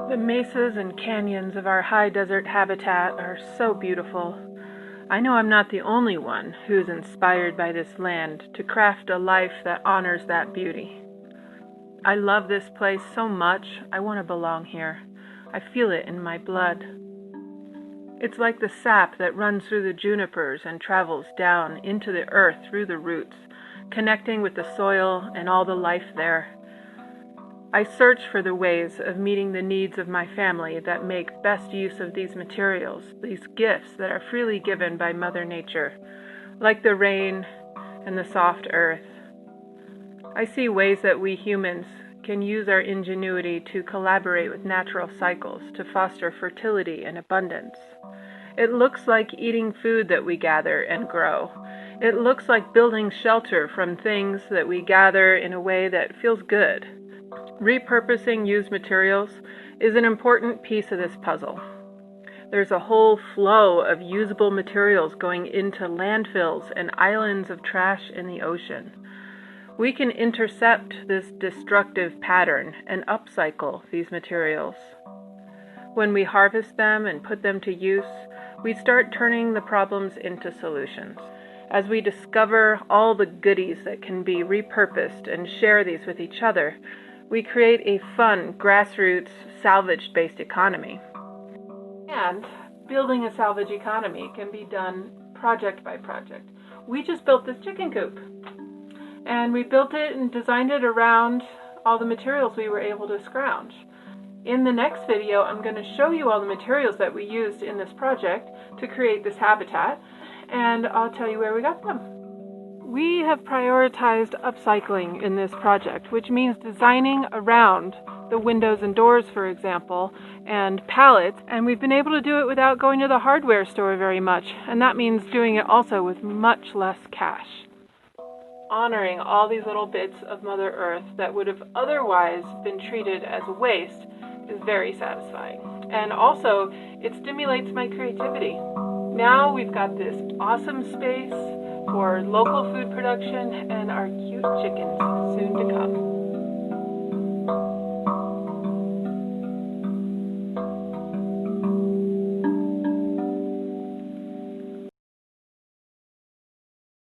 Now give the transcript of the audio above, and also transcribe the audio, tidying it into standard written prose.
The mesas and canyons of our high desert habitat are so beautiful. I know I'm not the only one who's inspired by this land to craft a life that honors that beauty. I love this place so much, I want to belong here. I feel it in my blood. It's like the sap that runs through the junipers and travels down into the earth through the roots, connecting with the soil and all the life there. I search for the ways of meeting the needs of my family that make best use of these materials, these gifts that are freely given by Mother Nature, like the rain and the soft earth. I see ways that we humans can use our ingenuity to collaborate with natural cycles to foster fertility and abundance. It looks like eating food that we gather and grow. It looks like building shelter from things that we gather in a way that feels good. Repurposing used materials is an important piece of this puzzle. There's a whole flow of usable materials going into landfills and islands of trash in the ocean. We can intercept this destructive pattern and upcycle these materials. When we harvest them and put them to use, we start turning the problems into solutions. As we discover all the goodies that can be repurposed and share these with each other, we create a fun, grassroots, salvage-based economy. And building a salvage economy can be done project by project. We just built this chicken coop. And we built it and designed it around all the materials we were able to scrounge. In the next video, I'm going to show you all the materials that we used in this project to create this habitat, and I'll tell you where we got them. We have prioritized upcycling in this project, which means designing around the windows and doors, for example, and pallets, and we've been able to do it without going to the hardware store very much, and that means doing it also with much less cash. Honoring all these little bits of Mother Earth that would have otherwise been treated as waste is very satisfying. And also, it stimulates my creativity. Now we've got this awesome space for local food production and our cute chickens soon